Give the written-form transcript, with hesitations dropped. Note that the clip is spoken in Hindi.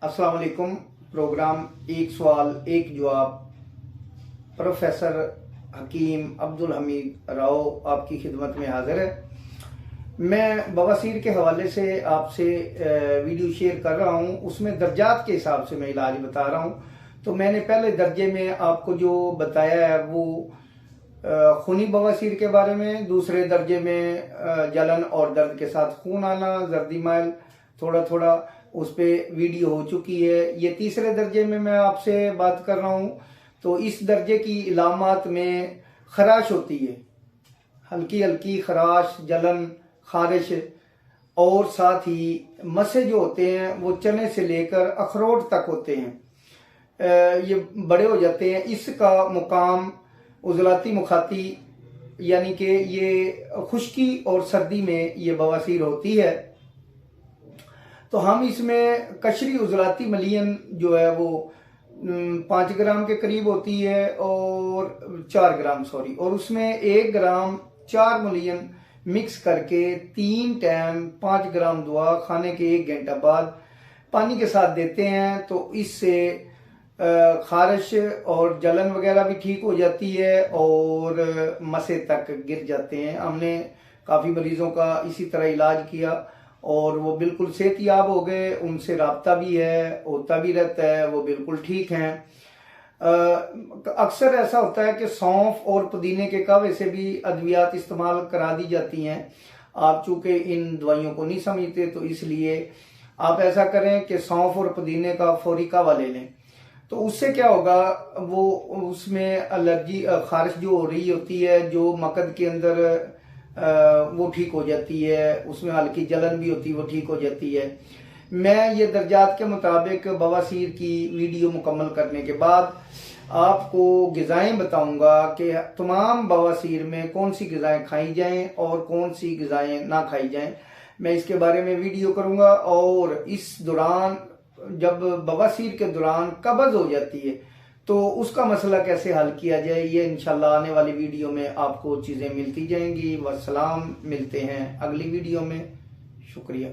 अस्सलाम वालेकुम। प्रोग्राम एक सवाल एक जवाब प्रोफेसर हकीम अब्दुल हमीद राव आपकी खिदमत में हाजिर है। मैं बवासीर के हवाले से आपसे वीडियो शेयर कर रहा हूँ। उसमें दर्जात के हिसाब से मैं इलाज बता रहा हूँ। तो मैंने पहले दर्जे में आपको जो बताया है वो खूनी बवासीर के बारे में, दूसरे दर्जे में जलन और दर्द के साथ खून आना, जर्दी माइल थोड़ा थोड़ा उस पर वीडियो हो चुकी है। ये तीसरे दर्जे में मैं आपसे बात कर रहा हूँ। तो इस दर्जे की इलामात में खराश होती है, हल्की हल्की खराश, जलन, खारिश, और साथ ही मसे जो होते हैं वो चने से लेकर अखरोट तक होते हैं, ये बड़े हो जाते हैं। इसका मुकाम उजलाती मुखाती, यानी कि ये खुश्की और सर्दी में ये बवासीर होती है। तो हम इसमें कशरी उजलाती मलियन जो है वो 5 ग्राम के करीब होती है, और 4 ग्राम सॉरी, और उसमें 1 ग्राम 4 मलियन मिक्स करके 3 टाइम 5 ग्राम दवा खाने के 1 घंटा बाद पानी के साथ देते हैं। तो इससे खारिश और जलन वगैरह भी ठीक हो जाती है और मसे तक गिर जाते हैं। हमने काफ़ी मरीजों का इसी तरह इलाज किया और वो बिल्कुल सेहतयाब हो गए। उनसे राब्ता भी है, होता भी रहता है, वो बिल्कुल ठीक हैं। अक्सर ऐसा होता है कि सौंफ और पुदीने के कहवे से भी अद्वियात इस्तेमाल करा दी जाती हैं। आप चूंकि इन दवाइयों को नहीं समझते तो इसलिए आप ऐसा करें कि सौंफ और पुदीने का फौरी कहवा ले लें। तो उससे क्या होगा, वो उसमें एलर्जी खारिश जो हो रही होती है, जो मकद के अंदर वो ठीक हो जाती है। उसमें हल्की जलन भी होती है, वो ठीक हो जाती है। मैं ये दर्जात के मुताबिक बवासीर की वीडियो मुकम्मल करने के बाद आपको ग़िज़ाएँ बताऊंगा कि तमाम बवासीर में कौन सी ग़िज़ाएँ खाई जाएं और कौन सी ग़िज़ाएँ ना खाई जाएं। मैं इसके बारे में वीडियो करूंगा। और इस दौरान जब बवासीर के दौरान कब्ज़ हो जाती है तो उसका मसला कैसे हल किया जाए, ये इंशाल्लाह आने वाली वीडियो में आपको चीज़ें मिलती जाएंगी। वस्सलाम, मिलते हैं अगली वीडियो में। शुक्रिया।